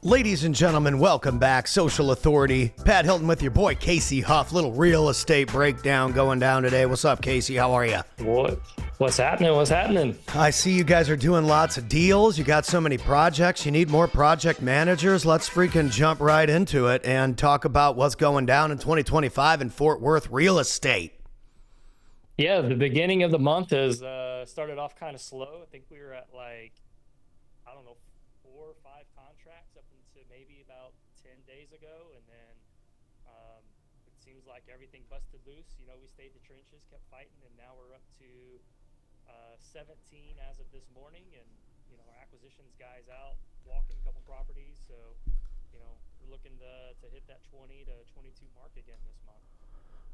Ladies and gentlemen, welcome back. Social Authority. Pat Hilton with your boy, Casey Huff. Little real estate breakdown going down today. What's up, Casey? How are you? What's happening? What's happening? I see you guys are doing lots of deals. You got so many projects. You need more project managers. Let's freaking jump right into it and talk about what's going down in 2025 in Fort Worth real estate. Yeah, the beginning of the month has started off kind of slow. I think we were at I don't know, 4 or 5 contracts up until maybe about 10 days ago. And then it seems like everything busted loose. You know, we stayed the trenches, kept fighting, and now we're up to 17 as of this morning. And, you know, our acquisitions guys out walking a couple properties. So, you know, we're looking to hit that 20 to 22 mark again this month.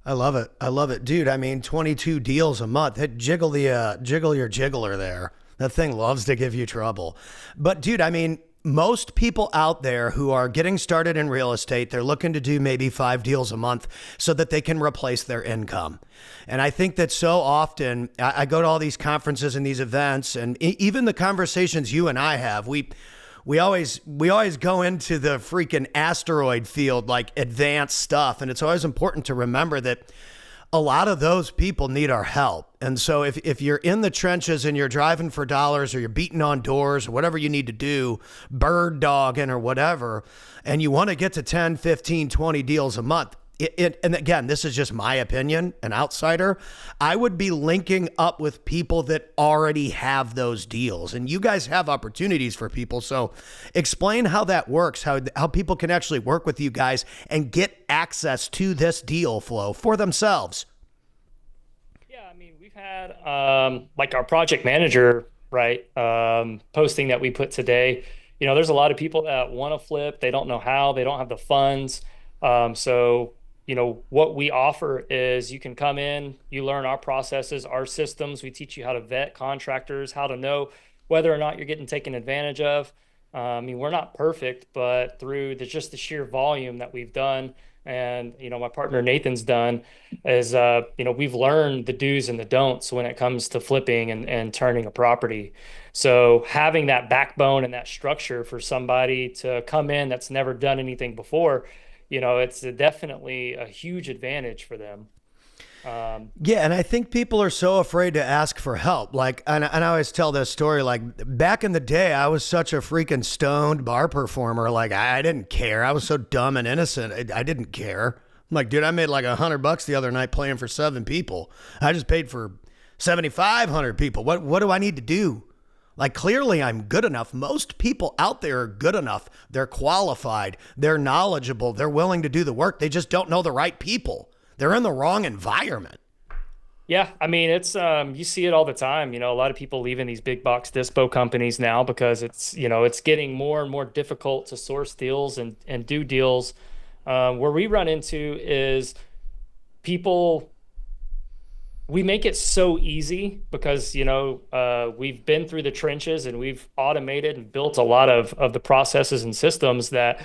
I love it. I love it. Dude, I mean, 22 deals a month. Hit jiggle your jiggler there. That thing loves to give you trouble. But dude, I mean, most people out there who are getting started in real estate, they're looking to do maybe 5 deals a month so that they can replace their income. And I think that so often I go to all these conferences and these events, and even the conversations you and I have, we always go into the freaking asteroid field, like advanced stuff. And it's always important to remember that a lot of those people need our help. And so if you're in the trenches and you're driving for dollars or you're beating on doors or whatever you need to do, bird dogging or whatever, and you want to get to 10, 15, 20 deals a month, and again, this is just my opinion, an outsider, I would be linking up with people that already have those deals. And you guys have opportunities for people. So explain how that works, how people can actually work with you guys and get access to this deal flow for themselves. Yeah, I mean, we've had like our project manager, right, posting that we put today. You know, there's a lot of people that want to flip. They don't know how. They don't have the funds. So you know, what we offer is you can come in, you learn our processes, our systems. We teach you how to vet contractors, how to know whether or not you're getting taken advantage of. I mean, we're not perfect, but through just the sheer volume that we've done, and, you know, my partner Nathan's done, is, you know, we've learned the do's and the don'ts when it comes to flipping and turning a property. So having that backbone and that structure for somebody to come in that's never done anything before, you know, it's definitely a huge advantage for them. Yeah, and I think people are so afraid to ask for help. Like, and I always tell this story, like back in the day, I was such a freaking stoned bar performer. Like, I didn't care. I was so dumb and innocent. I didn't care. I'm like, dude, I made like $100 the other night playing for 7 people. I just paid for 7,500 people. What do I need to do? Like, clearly I'm good enough. Most people out there are good enough. They're qualified. They're knowledgeable. They're willing to do the work. They just don't know the right people. They're in the wrong environment. Yeah, I mean, it's you see it all the time. You know, a lot of people leaving these big box dispo companies now because it's, you know, it's getting more and more difficult to source deals and do deals. Where we run into is people, we make it so easy because, you know, we've been through the trenches and we've automated and built a lot of the processes and systems that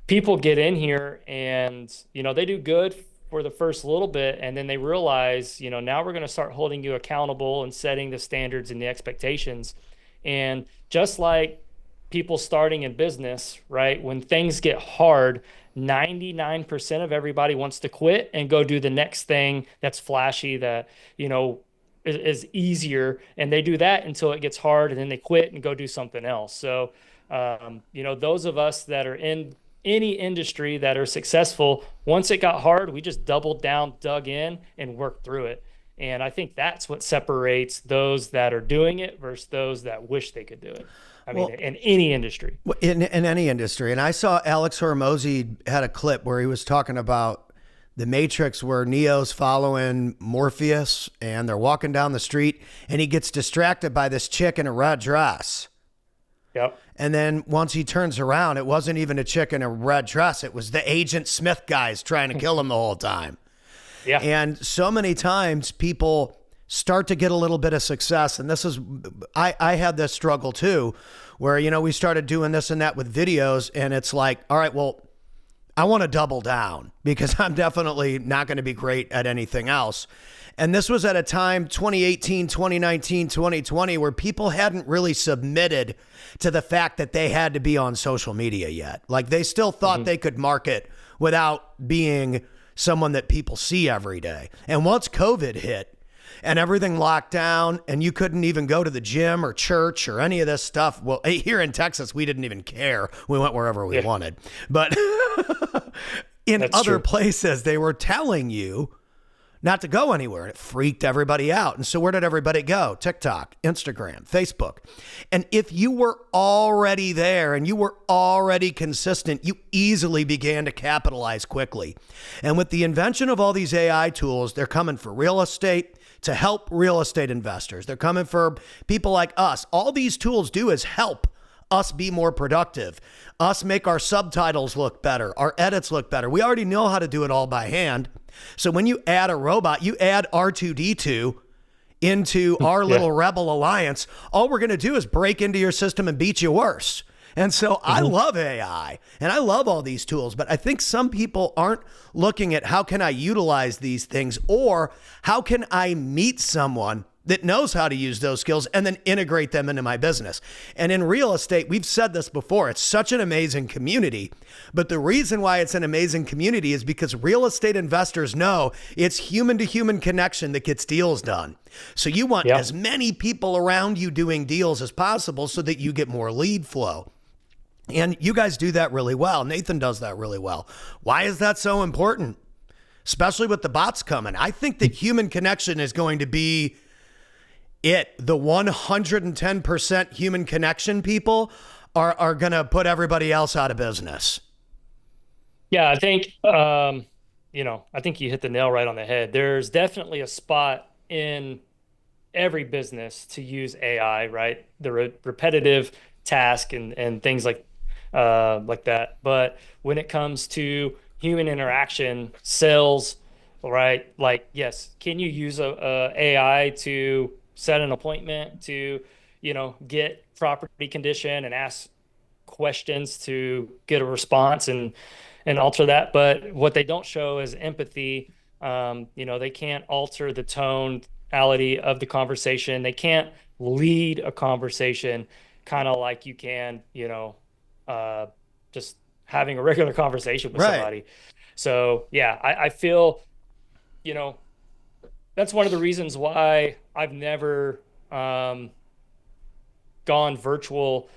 people get in here and, you know, they do good for the first little bit. And then they realize, you know, now we're going to start holding you accountable and setting the standards and the expectations. And just like people starting in business, right, when things get hard, 99% of everybody wants to quit and go do the next thing that's flashy, that, you know, is easier. And they do that until it gets hard, and then they quit and go do something else. So, you know, those of us that are in any industry that are successful, once it got hard, we just doubled down, dug in, and worked through it. And I think that's what separates those that are doing it versus those that wish they could do it. I mean, in any industry. In any industry. And I saw Alex Hormozy had a clip where he was talking about the Matrix, where Neo's following Morpheus and they're walking down the street and he gets distracted by this chick in a red dress. Yep. And then once he turns around, it wasn't even a chick in a red dress. It was the Agent Smith guys trying to kill him the whole time. Yeah. And so many times people start to get a little bit of success. And this is, I had this struggle too, where, you know, we started doing this and that with videos, and it's like, all right, well, I want to double down because I'm definitely not going to be great at anything else. And this was at a time, 2018, 2019, 2020, where people hadn't really submitted to the fact that they had to be on social media yet. Like they still thought they could market without being someone that people see every day. And once COVID hit and everything locked down and you couldn't even go to the gym or church or any of this stuff. Well, here in Texas, we didn't even care. We went wherever we wanted. But in That's other true. places, they were telling you not to go anywhere. And it freaked everybody out. And so where did everybody go? TikTok, Instagram, Facebook. And if you were already there and you were already consistent, you easily began to capitalize quickly. And with the invention of all these AI tools, they're coming for real estate to help real estate investors. They're coming for people like us. All these tools do is help us be more productive, us make our subtitles look better, our edits look better. We already know how to do it all by hand. So when you add a robot, you add R2D2 into our little rebel alliance, all we're going to do is break into your system and beat you worse. And so I love AI and I love all these tools, but I think some people aren't looking at how can I utilize these things or how can I meet someone that knows how to use those skills and then integrate them into my business. And in real estate, we've said this before, it's such an amazing community. But the reason why it's an amazing community is because real estate investors know it's human to human connection that gets deals done. So you want as many people around you doing deals as possible so that you get more lead flow. And you guys do that really well. Nathan does that really well. Why is that so important? Especially with the bots coming. I think that human connection is going to be the 110% human connection people are going to put everybody else out of business. Yeah, I think, I think you hit the nail right on the head. There's definitely a spot in every business to use AI, right? The repetitive task and things like that. But when it comes to human interaction, sales, right? Like, yes, can you use a AI to set an appointment to, get property condition and ask questions to get a response and alter that? But what they don't show is empathy. They can't alter the tonality of the conversation. They can't lead a conversation kind of like you can, just having a regular conversation with somebody. So yeah, I feel, that's one of the reasons why I've never gone virtual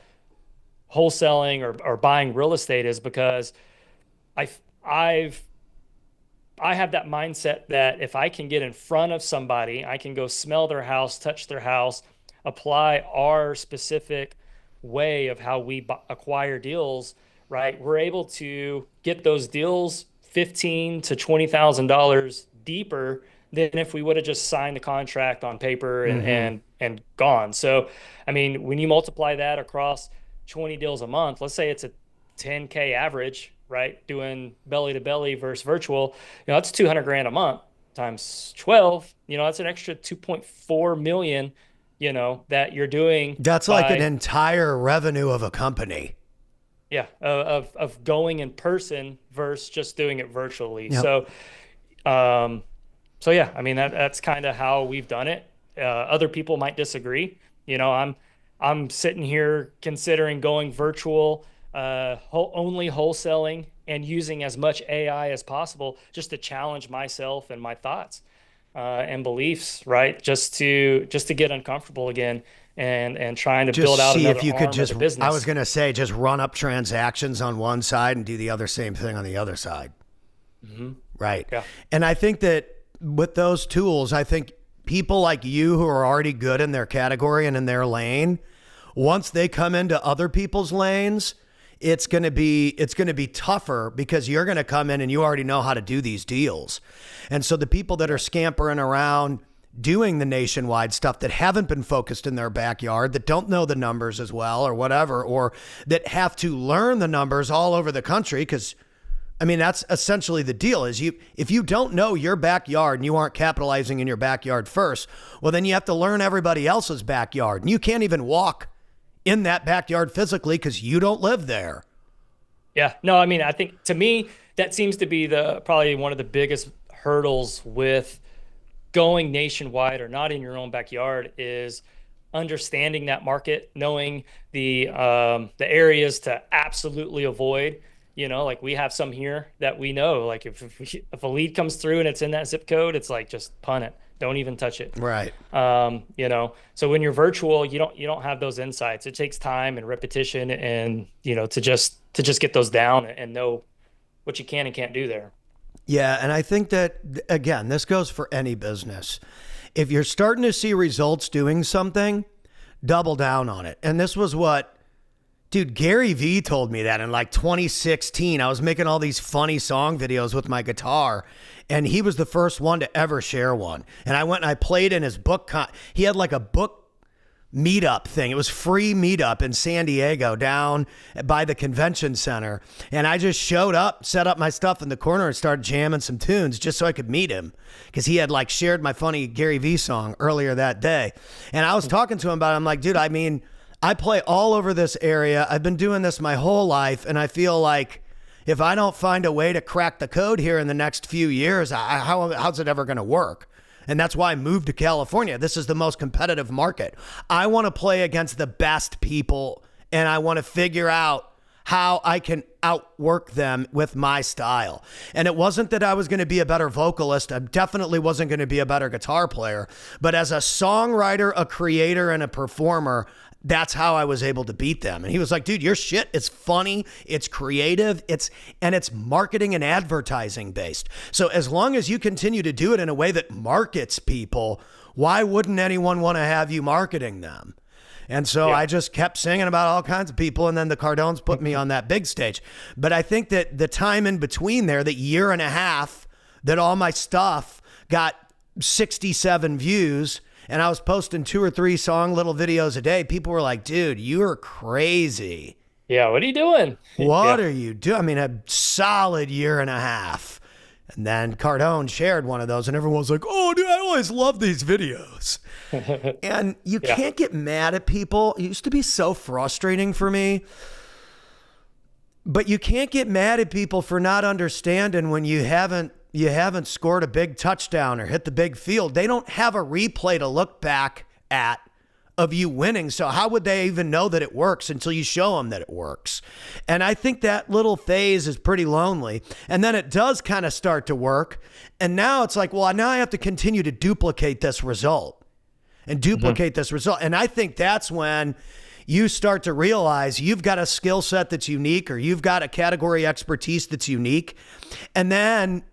wholesaling or buying real estate, is because I have that mindset that if I can get in front of somebody, I can go smell their house, touch their house, apply our specific way of how we acquire deals, right? We're able to get those deals $15,000 to $20,000 deeper than if we would have just signed the contract on paper and gone. So, I mean, when you multiply that across 20 deals a month, let's say it's a 10K average, right? Doing belly to belly versus virtual, that's 200 grand a month times 12, that's an extra 2.4 million, that you're doing. That's like an entire revenue of a company. Yeah. Of going in person versus just doing it virtually. Yep. So yeah, I mean, that's kind of how we've done it. Other people might disagree. I'm sitting here considering going virtual, only wholesaling and using as much AI as possible just to challenge myself and my thoughts and beliefs, right? Just to get uncomfortable again and trying to build out another if you arm could just, of the business. I was going to say, just run up transactions on one side and do the other same thing on the other side. Right. Yeah. And I think that with those tools, I think people like you who are already good in their category and in their lane, once they come into other people's lanes, it's going to be tougher because you're going to come in and you already know how to do these deals. And so the people that are scampering around doing the nationwide stuff that haven't been focused in their backyard, that don't know the numbers as well or whatever, or that have to learn the numbers all over the country, because I mean, that's essentially the deal is if you don't know your backyard and you aren't capitalizing in your backyard first, well, then you have to learn everybody else's backyard, and you can't even walk in that backyard physically because you don't live there. Yeah, no, I mean, I think to me, that seems to be probably one of the biggest hurdles with going nationwide or not in your own backyard is understanding that market, knowing the areas to absolutely avoid. You know, like we have some here that we know, like if a lead comes through and it's in that zip code, it's like just punt it. Don't even touch it. Right. You know, so when you're virtual, you don't have those insights. It takes time and repetition and, you know, to just get those down and know what you can and can't do there. Yeah, and I think that, again, this goes for any business. If you're starting to see results doing something, double down on it. And this was what, dude, Gary Vee told me that in like 2016. I was making all these funny song videos with my guitar, and he was the first one to ever share one. And I went and I played in his book. He had like a book meetup thing. It was free meetup in San Diego down by the convention center. And I just showed up, set up my stuff in the corner and started jamming some tunes just so I could meet him. Cause he had like shared my funny Gary Vee song earlier that day. And I was talking to him about it. I'm like, dude, I mean, I play all over this area. I've been doing this my whole life. And I feel like if I don't find a way to crack the code here in the next few years, how's it ever going to work? And that's why I moved to California. This is the most competitive market. I want to play against the best people, and I want to figure out how I can outwork them with my style. And it wasn't that I was going to be a better vocalist. I definitely wasn't going to be a better guitar player. But as a songwriter, a creator, and a performer, that's how I was able to beat them. And he was like, dude, your shit is funny, it's creative, it's marketing and advertising based. So as long as you continue to do it in a way that markets people, why wouldn't anyone want to have you marketing them? And so I just kept singing about all kinds of people, and then the Cardones put me on that big stage. But I think that the time in between there, the year and a half that all my stuff got 67 views, and I was posting 2 or 3 song little videos a day, people were like, dude, you're crazy. Yeah, what are you doing? What are you doing? I mean, a solid year and a half. And then Cardone shared one of those, and everyone was like, oh, dude, I always love these videos. And you can't get mad at people. It used to be so frustrating for me. But you can't get mad at people for not understanding when you haven't scored a big touchdown or hit the big field. They don't have a replay to look back at of you winning. So how would they even know that it works until you show them that it works? And I think that little phase is pretty lonely. And then it does kind of start to work. And now it's like, well, now I have to continue to duplicate this result and duplicate this result. And I think that's when you start to realize you've got a skill set that's unique, or you've got a category expertise that's unique. And then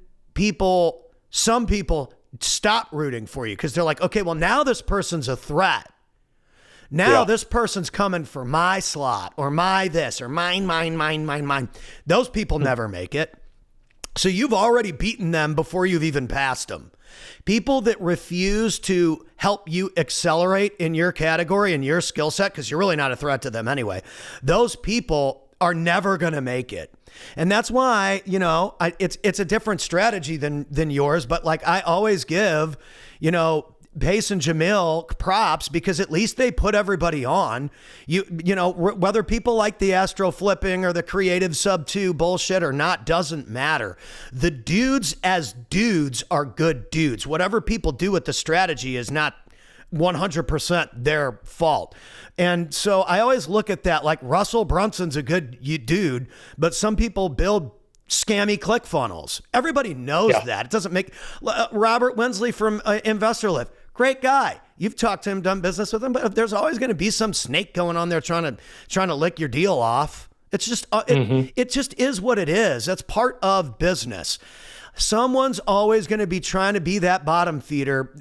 some people stop rooting for you because they're like, okay, well, now this person's a threat. Now this person's coming for my slot or my this or mine. Those people never make it. So you've already beaten them before you've even passed them. People that refuse to help you accelerate in your category and your skill set, because you're really not a threat to them anyway, those people are never going to make it. And that's why, you know, it's a different strategy than yours, but like I always give, you know, Pace and Jamil props, because at least they put everybody on. You know, whether people like the astro flipping or the creative sub 2 bullshit or not doesn't matter. The dudes as dudes are good dudes. Whatever people do with the strategy is not 100% their fault. And so I always look at that like Russell Brunson's a good dude, but some people build scammy click funnels. Everybody knows that. It doesn't make Robert Wensley from Investor Lift. Great guy. You've talked to him, done business with him, but there's always going to be some snake going on there trying to lick your deal off. It's just it just is what it is. That's part of business. Someone's always going to be trying to be that bottom feeder,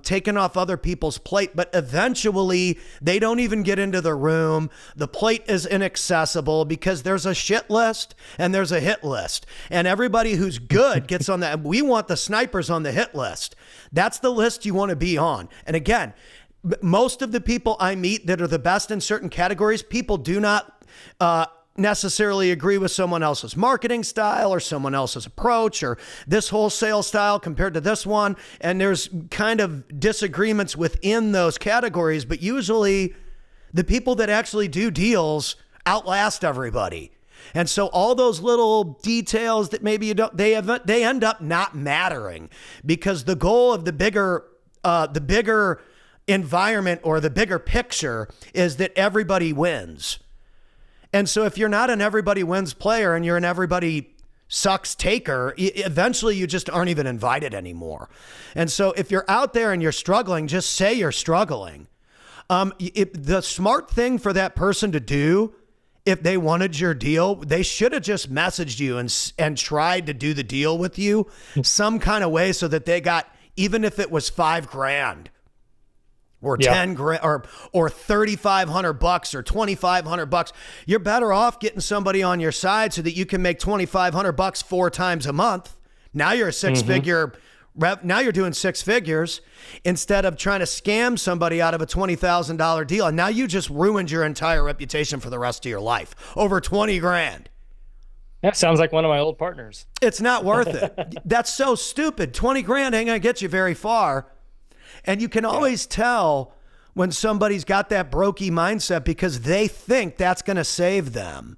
taking off other people's plate, but eventually they don't even get into the room. The plate is inaccessible because there's a shit list and there's a hit list, and everybody who's good gets on that. We want the snipers on the hit list. That's the list you want to be on. And again, most of the people I meet that are the best in certain categories, people do not necessarily agree with someone else's marketing style or someone else's approach or this wholesale style compared to this one. And there's kind of disagreements within those categories, but usually the people that actually do deals outlast everybody. And so all those little details that maybe you don't, they end up not mattering because the goal of the bigger environment or the bigger picture is that everybody wins. And so if you're not an everybody wins player and you're an everybody sucks taker, eventually you just aren't even invited anymore. And so if you're out there and you're struggling, just say you're struggling. The smart thing for that person to do, if they wanted your deal, they should have just messaged you and tried to do the deal with you some kind of way so that they got, even if it was $5,000 or 10 grand or $3,500 or $2,500, you're better off getting somebody on your side so that you can make $2,500 4 times a month. Now you're a six-figure. Now you're doing 6 figures instead of trying to scam somebody out of a $20,000 deal. And now you just ruined your entire reputation for the rest of your life over 20 grand. That sounds like one of my old partners. It's not worth it. That's so stupid. 20 grand ain't gonna get you very far. And you can always tell when somebody's got that brokey mindset because they think that's going to save them.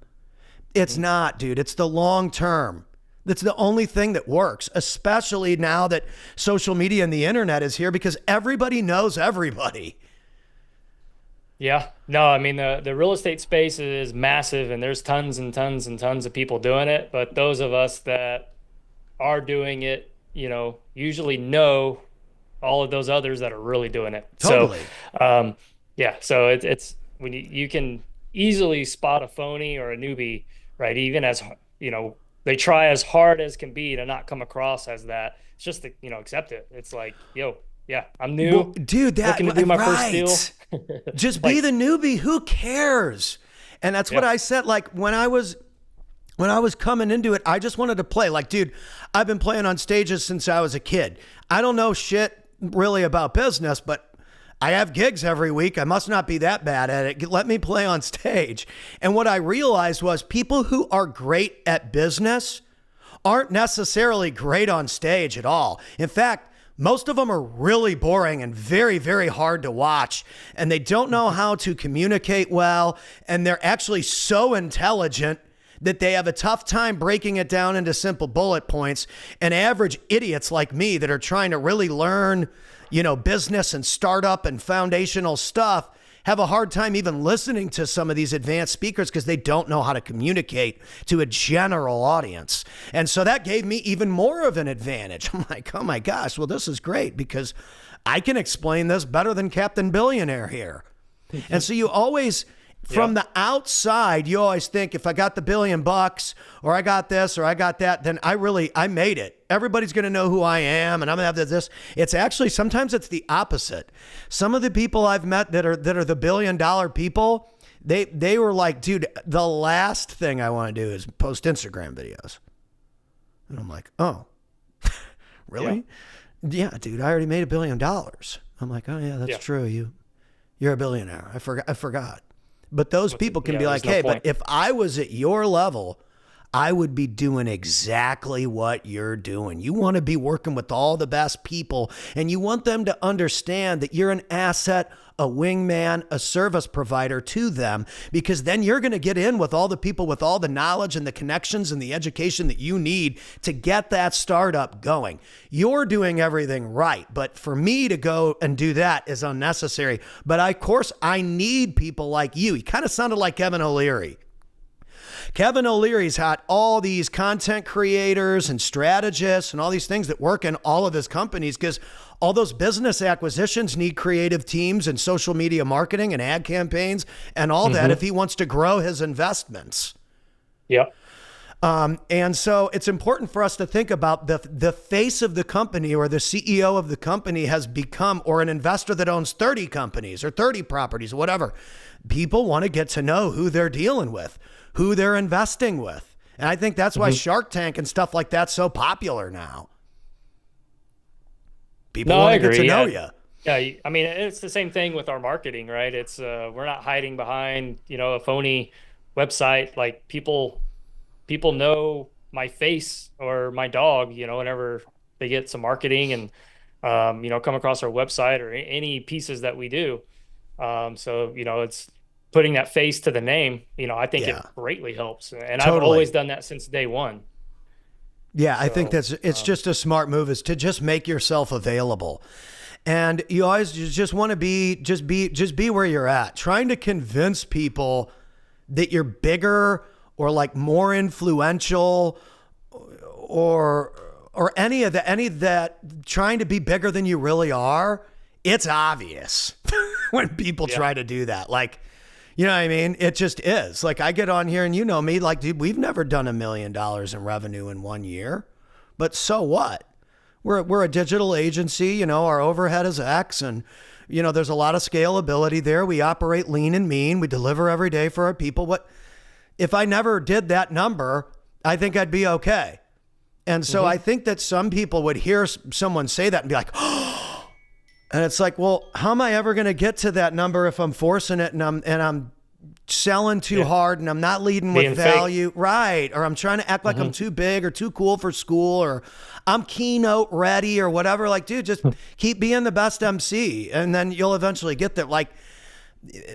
It's not, dude. It's the long term. That's the only thing that works, especially now that social media and the internet is here because everybody knows everybody. Yeah. No, I mean, the real estate space is massive and there's tons and tons and tons of people doing it. But those of us that are doing it, usually know all of those others that are really doing it. Totally. So, yeah. So it's when you can easily spot a phony or a newbie, right? Even as, they try as hard as can be to not come across as that. It's just to, accept it. It's like, yo, yeah, I'm new. Well, dude, looking to do my first deal. Just be the newbie. Who cares? And that's what I said. Like when I was coming into it, I just wanted to play. Like, dude, I've been playing on stages since I was a kid. I don't know shit really about business, but I have gigs every week. I must not be that bad at it. Let me play on stage. And what I realized was people who are great at business aren't necessarily great on stage at all. In fact, most of them are really boring and very, very hard to watch. And they don't know how to communicate well. And they're actually so intelligent that they have a tough time breaking it down into simple bullet points. And average idiots like me that are trying to really learn, business and startup and foundational stuff have a hard time even listening to some of these advanced speakers because they don't know how to communicate to a general audience. And so that gave me even more of an advantage. I'm like, oh my gosh, well, this is great because I can explain this better than Captain Billionaire here. And so you always, from the outside, you always think if I got the $1 billion or I got this or I got that, then I made it. Everybody's going to know who I am and I'm going to have this. It's actually, sometimes it's the opposite. Some of the people I've met that are the $1 billion people, they were like, dude, the last thing I want to do is post Instagram videos. And I'm like, oh, really? Yeah, dude, I already made $1 billion. I'm like, oh yeah, that's true. You're a billionaire. I forgot. But those people can be like, hey, but if I was at your level, I would be doing exactly what you're doing. You want to be working with all the best people, and you want them to understand that you're an asset, a wingman, a service provider to them, because then you're going to get in with all the people with all the knowledge and the connections and the education that you need to get that startup going. You're doing everything right, but for me to go and do that is unnecessary. But of course, I need people like you. He kind of sounded like Kevin O'Leary. Kevin O'Leary's had all these content creators and strategists and all these things that work in all of his companies because all those business acquisitions need creative teams and social media marketing and ad campaigns and all that if he wants to grow his investments. Yeah. And so it's important for us to think about the face of the company or the CEO of the company has become, or an investor that owns 30 companies or 30 properties or whatever. People want to get to know who they're dealing with, who they're investing with. And I think that's why Shark Tank and stuff like that's so popular now. People want to get to know you. Yeah, I mean, it's the same thing with our marketing, right? It's we're not hiding behind, a phony website. Like people know my face or my dog, whenever they get some marketing and come across our website or any pieces that we do. So, putting that face to the name, I think Yeah, it greatly helps. And I've always totally. done that since day one. Yeah, I think So, it's just a smart move is to just make yourself available. And you always just want to be where you're at. Trying to convince people that you're bigger or like more influential or any of that trying to be bigger than you really are, it's obvious when people yeah. try to do that. Like, you know what I mean? It just is. Like I get on here and you know me, like, dude, we've never done $1 million in revenue in 1 year. But so what? We're a digital agency, you know, our overhead is X and you know, there's a lot of scalability there. We operate lean and mean. We deliver every day for our people. What if I never did that number, I think I'd be okay. And so I think that some people would hear someone say that and be like, oh, and it's like, well, how am I ever going to get to that number if I'm forcing it and I'm selling too Yeah. hard and I'm not leading with Being fake. value, right? Or I'm trying to act like I'm too big or too cool for school or I'm keynote ready or whatever. Like, dude, just keep being the best MC and then you'll eventually get there. Like,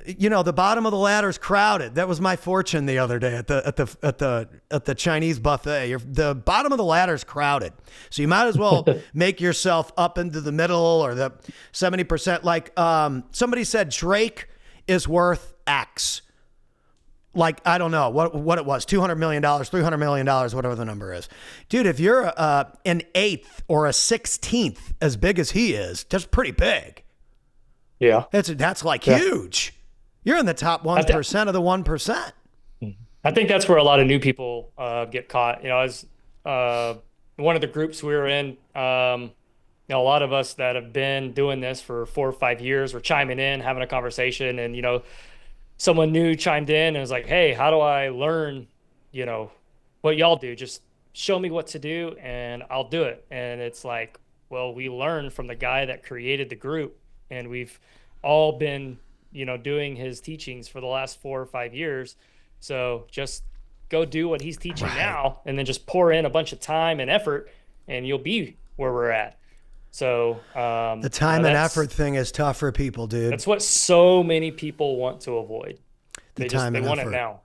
you know, the bottom of the ladder is crowded. That was my fortune the other day at the Chinese buffet. The bottom of the ladder is crowded, so you might as well make yourself up into the middle or the 70%. Like somebody said, Drake is worth X. Like I don't know what it was, $200 million, $300 million, whatever the number is, dude. If you're an eighth or a 16th as big as he is, that's pretty big. Yeah. That's like Yeah. huge. You're in the top I, th- 1% of the 1%. I think that's where a lot of new people get caught. As one of the groups we were in, a lot of us that have been doing this for 4 or 5 years were chiming in, having a conversation, and someone new chimed in and was like, "Hey, how do I learn, you know, what y'all do? Just show me what to do and I'll do it." And it's like, well, we learned from the guy that created the group and we've all been, doing his teachings for the last 4 or 5 years. So just go do what he's teaching Right. now and then just pour in a bunch of time and effort and you'll be where we're at. So, The time and effort thing is tough for people, dude. that's what so many people want to avoid. The They time and want it effort. now.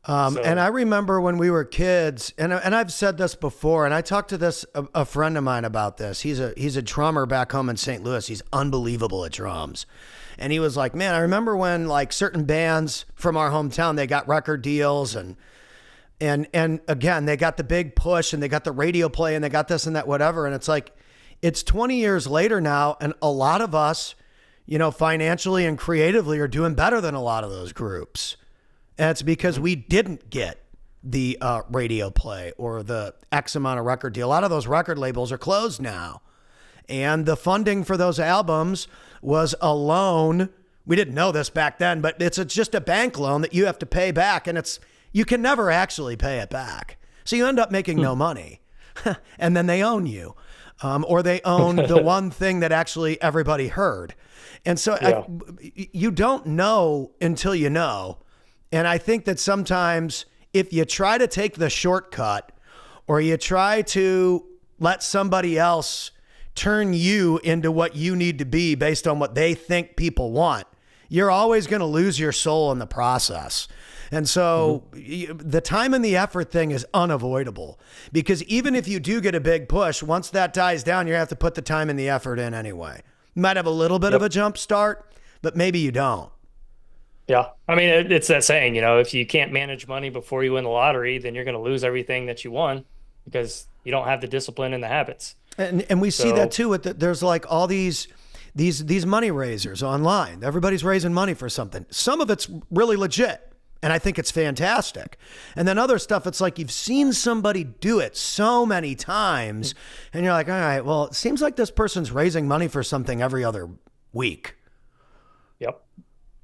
And I So remember when we were kids, and I've said this before, and I talked to a friend of mine about this. He's a drummer back home in St. Louis. He's unbelievable at drums, and he was like, "Man, I remember when like certain bands from our hometown they got record deals, and again they got the big push, and they got the radio play, and they got this and that whatever, and it's like, it's 20 years later now, and a lot of us, you know, financially and creatively are doing better than a lot of those groups." And it's because we didn't get the radio play or the X amount of record deal. A lot of those record labels are closed now. And the funding for those albums was a loan. We didn't know this back then, but just a bank loan that you have to pay back. And you can never actually pay it back. So you end up making no money. And then they own you. Or they own the one thing that actually everybody heard. And so yeah, you don't know until you know. And I think that sometimes if you try to take the shortcut or you try to let somebody else turn you into what you need to be based on what they think people want, you're always going to lose your soul in the process. And so the time and the effort thing is unavoidable because even if you do get a big push, once that dies down, you have to put the time and the effort in anyway. You might have a little bit of yep, a jump start, but maybe you don't. yeah. I mean, it's that saying, if you can't manage money before you win the lottery, then you're going to lose everything that you won because you don't have the discipline and the habits. And we see that So, too with there's like all these money raisers online. Everybody's raising money for something. Some of it's really legit. And I think it's fantastic. And then other stuff, it's like you've seen somebody do it so many times and you're like, all right, well, it seems like this person's raising money for something every other week. yep.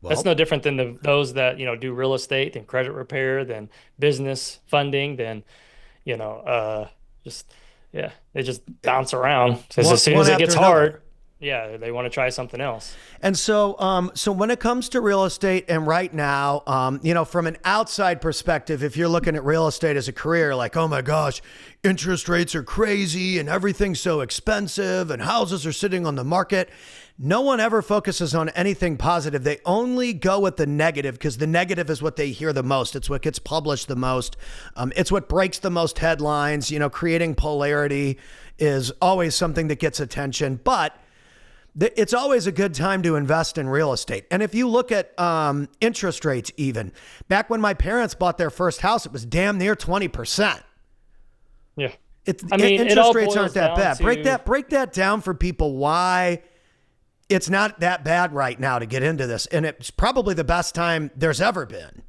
That's Well, no different than those that, do real estate and credit repair, than business funding, than, you know, uh, just, yeah, they just bounce around. Because one, as soon one as it after gets another. hard, Yeah, they want to try something else. And so when it comes to real estate, and right now, from an outside perspective, if you're looking at real estate as a career, like, oh my gosh, interest rates are crazy and everything's so expensive and houses are sitting on the market. No one ever focuses on anything positive. They only go with the negative because the negative is what they hear the most. It's what gets published the most. It's what breaks the most headlines. Creating polarity is always something that gets attention, but it's always a good time to invest in real estate. And if you look at interest rates, even back when my parents bought their first house, it was damn near 20%. Yeah. Interest rates aren't that bad. Break that down for people, why it's not that bad right now to get into this. And it's probably the best time there's ever been.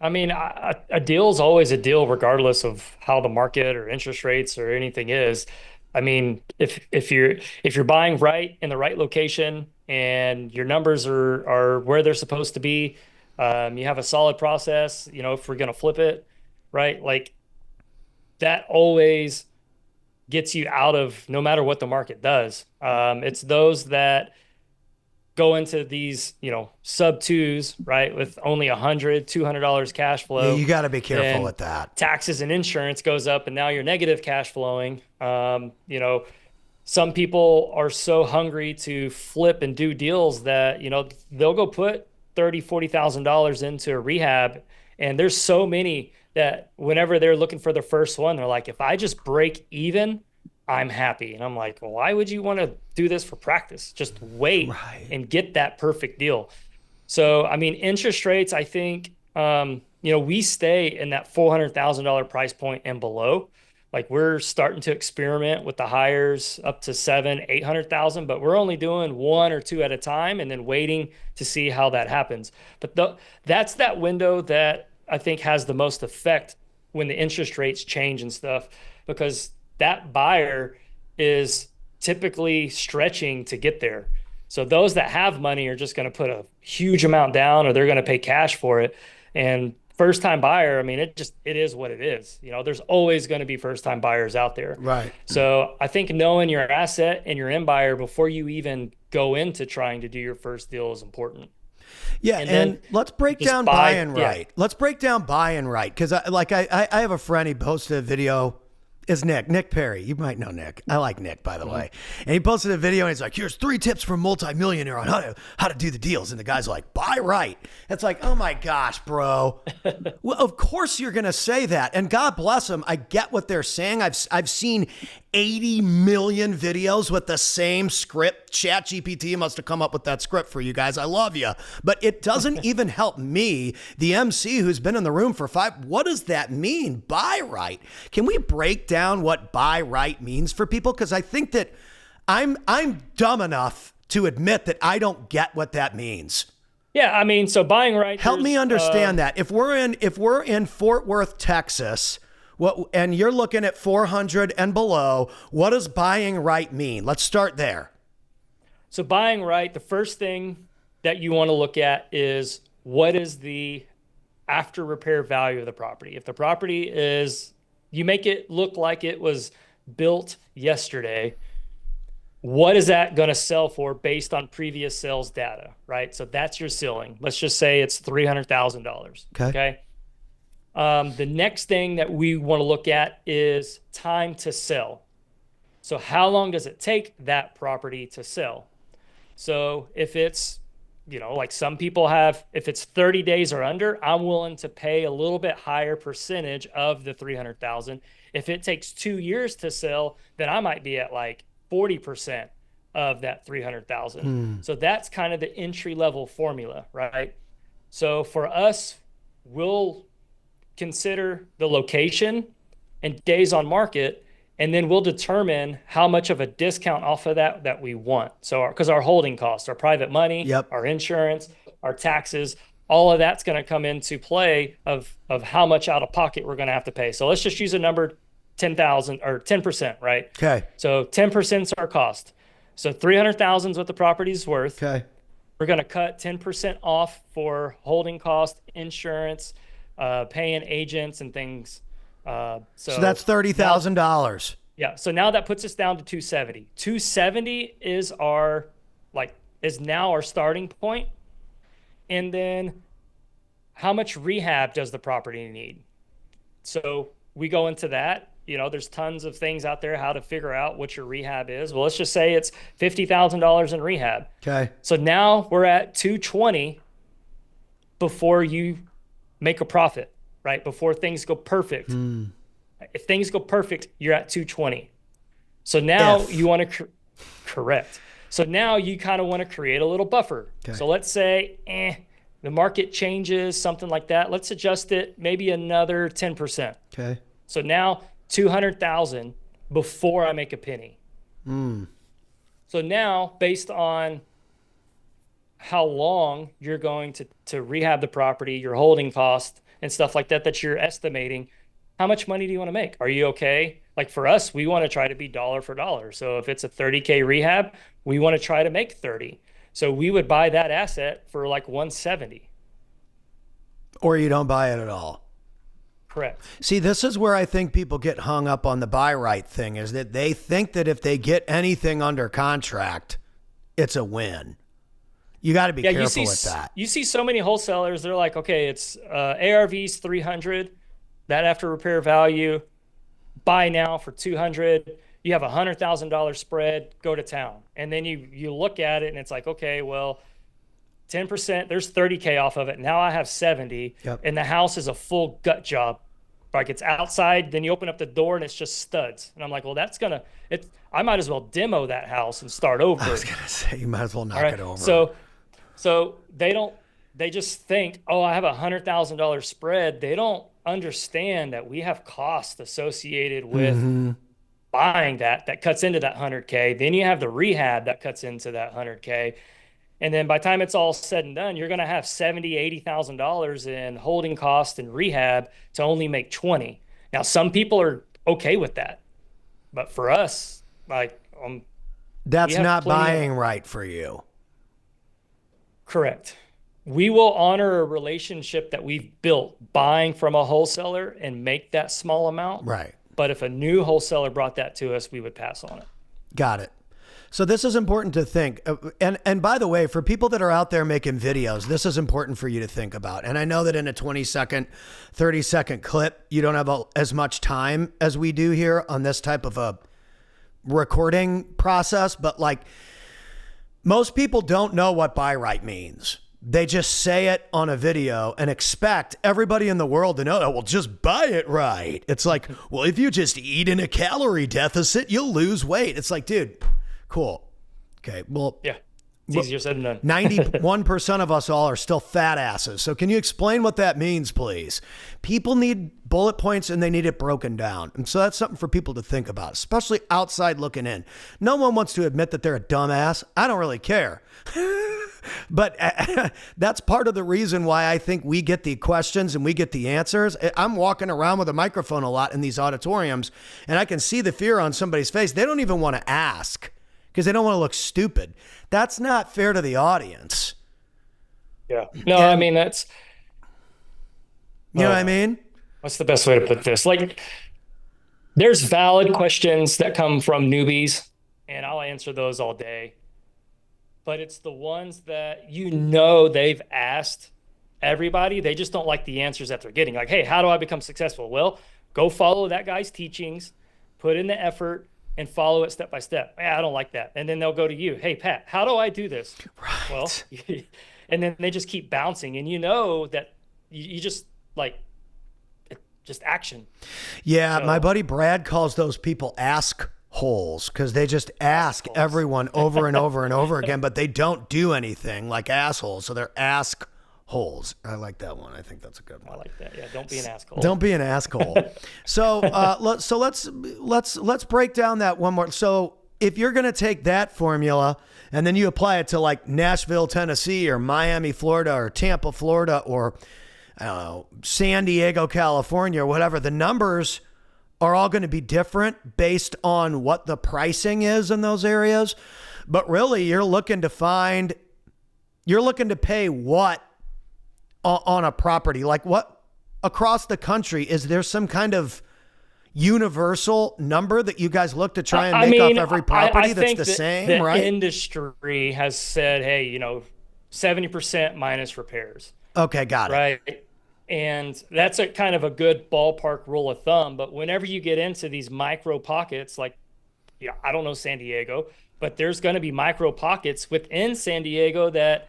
A deal is always a deal, regardless of how the market or interest rates or anything is. If you're buying right in the right location and your numbers are where they're supposed to be, you have a solid process. If we're gonna flip it, right, like that always gets you out of, no matter what the market does. It's those that go into these, sub twos, right, with only $100, $200 cash flow. Yeah, you got to be careful with that. Taxes and insurance goes up, and now you're negative cash flowing. Some people are so hungry to flip and do deals that, they'll go put $30,000-$40,000 into a rehab. And there's so many that whenever they're looking for the first one, they're like, if I just break even, I'm happy. And I'm like, well, why would you want to do this for practice? Just wait and get that perfect deal. So, interest rates, I think, we stay in that $400,000 price point and below. Like, we're starting to experiment with the hires up to 700,000-800,000, but we're only doing one or two at a time and then waiting to see how that happens. But that's that window that I think has the most effect when the interest rates change and stuff, because that buyer is typically stretching to get there. So those that have money are just going to put a huge amount down, or they're going to pay cash for it. And first time buyer, it is what it is. There's always going to be first time buyers out there. Right. So I think knowing your asset and your end buyer before you even go into trying to do your first deal is important. Yeah, and let's break down buying right. Yeah. Let's break down buying right, because I have a friend. He posted a video. Is Nick Perry. You might know Nick. I like Nick, by the way. And he posted a video and he's like, here's 3 tips for multimillionaire on how to do the deals. And the guy's like, buy right. It's like, oh my gosh, bro. Well, of course you're going to say that. And God bless them. I get what they're saying. I've seen 80 million videos with the same script. ChatGPT must have come up with that script for you guys. I love you. But it doesn't even help me, the MC who's been in the room for 5. What does that mean? Buy right. Can we break down what buy right means for people? Because I think that I'm dumb enough to admit that I don't get what that means. Yeah, so buying right. Help me understand that. If we're in Fort Worth, Texas, and you're looking at 400 and below, what does buying right mean? Let's start there. So buying right, the first thing that you want to look at is, what is the after repair value of the property? If the property is, you make it look like it was built yesterday, what is that going to sell for based on previous sales data, right? So that's your ceiling. Let's just say it's $300,000. Okay. The next thing that we want to look at is time to sell. So how long does it take that property to sell? So if it's, like some people have, if it's 30 days or under, I'm willing to pay a little bit higher percentage of the 300,000. If it takes 2 years to sell, then I might be at like 40% of that 300,000. So that's kind of the entry level formula, right? So for us, we'll consider the location and days on market, and then we'll determine how much of a discount off of that we want. So because our holding costs, our private money, our insurance, our taxes, all of that's going to come into play of how much out of pocket we're going to have to pay. So let's just use a number, 10,000 or 10%, right? Okay. So 10% is our cost. So 300,000 is what the property's worth. Okay. We're going to cut 10% off for holding cost, insurance, paying agents and things. So that's $30,000. Yeah. So now that puts us down to 270. 270 is is now our starting point. And then how much rehab does the property need? So we go into that. There's tons of things out there how to figure out what your rehab is. Well, let's just say it's $50,000 in rehab. Okay. So now we're at 220 before you make a profit, right? Before things go perfect. If things go perfect, you're at 220. So now you want to correct. So now you kind of want to create a little buffer. Okay. So let's say, the market changes, something like that. Let's adjust it maybe another 10%. Okay. So now 200,000 before I make a penny. So now, based on how long you're going to rehab the property, your holding cost and stuff like that you're estimating, how much money do you want to make? Are you okay? Like for us, we want to try to be dollar for dollar. So if it's a 30K rehab, we want to try to make 30. So we would buy that asset for like 170. Or you don't buy it at all. Correct. See, this is where I think people get hung up on the buy right thing, is that they think that if they get anything under contract, it's a win. You got to be careful with that. You see so many wholesalers, they're like, okay, it's ARV's 300, that after repair value, buy now for 200. You have $100,000 spread, go to town. And then you look at it and it's like, okay, well, 10%, there's 30K off of it. Now I have 70. Yep. And the house is a full gut job. Like it's outside, then you open up the door and it's just studs. And I'm like, well, I might as well demo that house and start over. I was going to say, you might as well knock it over. So they just think, oh, I have $100,000 spread. They don't understand that we have costs associated with buying that cuts into that 100K. Then you have the rehab that cuts into that 100K. And then by the time it's all said and done, you're going to have $70,000, $80,000 in holding cost and rehab to only make 20. Now, some people are okay with that, but for us, that's not buying right for you. Correct. We will honor a relationship that we've built buying from a wholesaler and make that small amount. Right. But if a new wholesaler brought that to us, we would pass on it. Got it. So this is important to think. And by the way, for people that are out there making videos, this is important for you to think about. And I know that in a 20-second, 30-second clip, you don't have as much time as we do here on this type of a recording process. But like, most people don't know what buy right means. They just say it on a video and expect everybody in the world to know, oh, well, just buy it right. It's like, well, if you just eat in a calorie deficit, you'll lose weight. It's like, dude, cool. Okay. Well, yeah, it's easier said than done. 91% of us all are still fat asses. So can you explain what that means, please? People need bullet points and they need it broken down. And so that's something for people to think about, especially outside looking in. No one wants to admit that they're a dumbass. I don't really care. But that's part of the reason why I think we get the questions and we get the answers. I'm walking around with a microphone a lot in these auditoriums, and I can see the fear on somebody's face. They don't even want to ask because they don't want to look stupid. That's not fair to the audience. Yeah. No, I mean, that's... You know what I mean? What's the best way to put this? Like, there's valid questions that come from newbies, and I'll answer those all day. But it's the ones that they've asked everybody. They just don't like the answers that they're getting. Like, hey, how do I become successful? Well, go follow that guy's teachings, put in the effort, and follow it step by step. I don't like that. And then they'll go to you. Hey, Pat, how do I do this? Right. Well, and then they just keep bouncing. And you know that you just just action. Yeah, so, my buddy Brad calls those people holes because they just ask everyone over and over and over again, but they don't do anything, like assholes. So they're holes. I like that one. I think that's a good one. I like that. Yeah, don't be an asshole. Don't be an asshole. So let's break down that one more. So if you're gonna take that formula and then you apply it to like Nashville, Tennessee, or Miami, Florida, or Tampa, Florida, or I don't know, San Diego, California, or whatever, the numbers are all going to be different based on what the pricing is in those areas. But really, you're looking to pay what on a property? Like what across the country? Is there some kind of, universal number that you guys look to try and I make off mean, every I property that's think the that same, the right? industry has said, hey, 70% minus repairs, Okay, got it. right? And that's a kind of a good ballpark rule of thumb. But whenever you get into these micro pockets, like, I don't know San Diego, but there's going to be micro pockets within San Diego that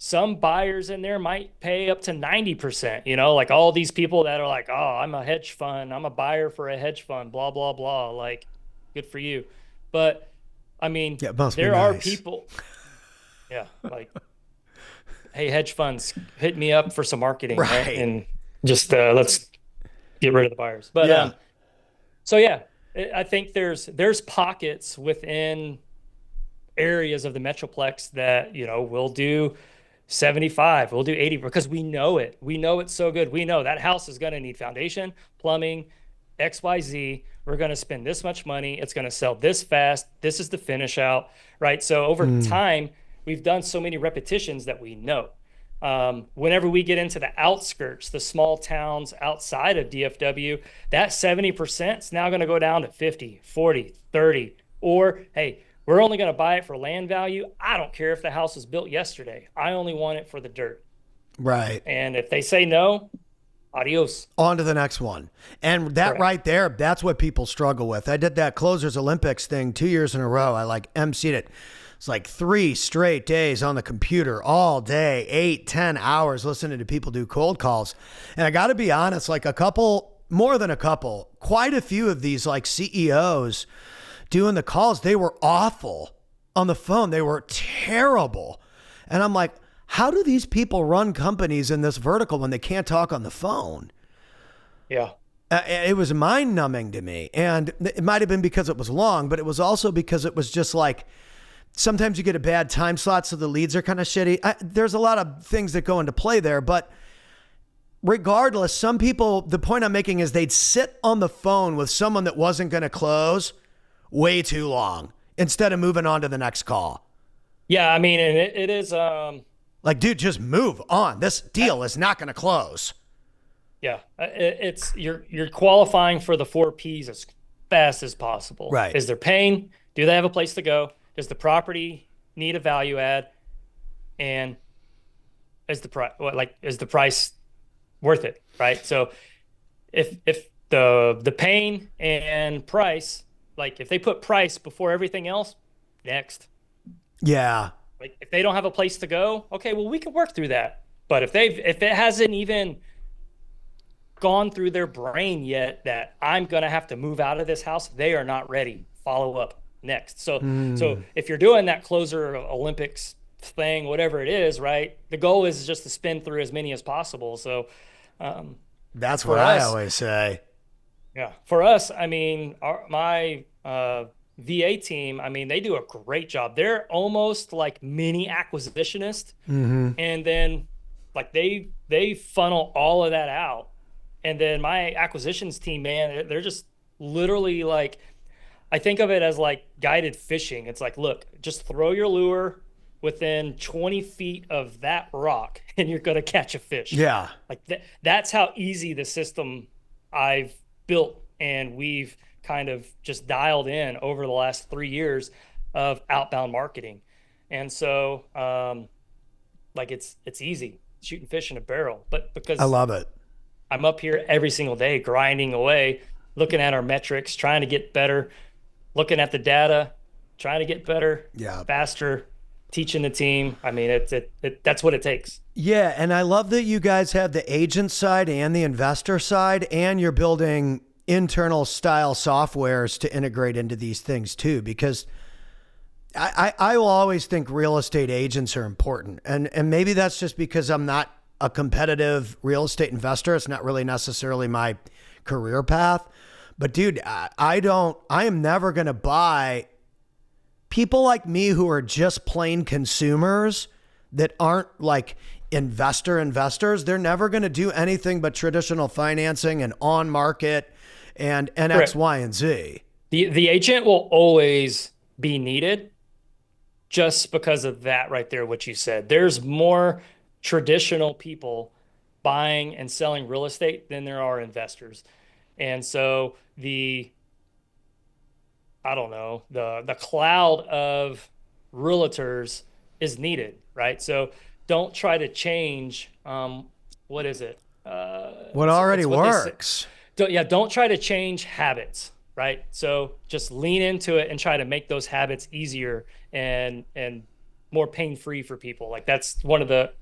some buyers in there might pay up to 90%, like all these people that are like, oh, I'm a hedge fund, I'm a buyer for a hedge fund, blah, blah, blah. Like, good for you. But I mean, Yeah, it must be there are nice. people, yeah, like, hey, hedge funds, hit me up for some marketing, right? Right. And just let's get rid of the buyers. But Yeah. so yeah, I think there's pockets within areas of the Metroplex that, will do 75, we'll do 80 because we know it. We know it's so good. We know that house is going to need foundation, plumbing, XYZ. We're going to spend this much money. It's going to sell this fast. This is the finish out, right? So over Mm, time, we've done so many repetitions that we know. Whenever we get into the outskirts, the small towns outside of DFW, that 70% is now going to go down to 50, 40, 30. Or, hey, we're only going to buy it for land value. I don't care if the house was built yesterday. I only want it for the dirt. right. And if they say no, adios. On to the next one. And that Correct. right there, that's what people struggle with. I did that Closers Olympics thing 2 years in a row. I like emceed it. It's like 3 straight days on the computer all day, 8, 10 hours listening to people do cold calls. And I got to be honest, like a couple, more than a couple, quite a few of these like CEOs doing the calls, they were awful on the phone. They were terrible. And I'm like, how do these people run companies in this vertical when they can't talk on the phone? Yeah. It was mind numbing to me. And it might have been because it was long, but it was also because it was just like, sometimes you get a bad time slot, so the leads are kind of shitty. There's a lot of things that go into play there, but regardless, some people, the point I'm making is they'd sit on the phone with someone that wasn't going to close way too long instead of moving on to the next call. Yeah. I mean, and it is, Like, dude, just move on. This deal is not going to close. yeah, it's you're qualifying for the 4 Ps as fast as possible. Right. Is there pain? Do they have a place to go? Does the property need a value add? And is the price is the price worth it? Right. So if the pain and price, like if they put price before everything else, next. Yeah. Like if they don't have a place to go, okay, well we can work through that. But if it hasn't even gone through their brain yet that I'm gonna have to move out of this house, they are not ready. Follow up next. So if you're doing that closer Olympics thing, whatever it is, right? The goal is just to spin through as many as possible. So That's what for I us, always say. yeah, for us, I mean, my VA team, I mean, they do a great job. They're almost like mini acquisitionist, and then like they funnel all of that out. And then my acquisitions team, man, they're just literally like, I think of it as like guided fishing. It's like, look, just throw your lure within 20 feet of that rock and you're going to catch a fish. Yeah. Like that's how easy the system I've built and we've kind of just dialed in over the last 3 years of outbound marketing. And so, like it's easy shooting fish in a barrel, but I because love it. I'm up here every single day grinding away, looking at our metrics, trying to get better, looking at the data, trying to get better, Yeah. faster, teaching the team. I mean, that's what it takes. Yeah. And I love that you guys have the agent side and the investor side, and you're building internal style softwares to integrate into these things too, because I will always think real estate agents are important. And maybe that's just because I'm not a competitive real estate investor. It's not really necessarily my career path. But dude, I am never going to buy people like me who are just plain consumers that aren't like investors. They're never going to do anything but traditional financing and on market and X, Correct. Y, and Z. The agent will always be needed just because of that right there, what you said. There's more traditional people buying and selling real estate than there are investors. And so I don't know, the cloud of realtors is needed, right? So don't try to change what is it? What already It's what they say. works. Don't try to change habits, right? So just lean into it and try to make those habits easier and more pain-free for people. Like that's one of the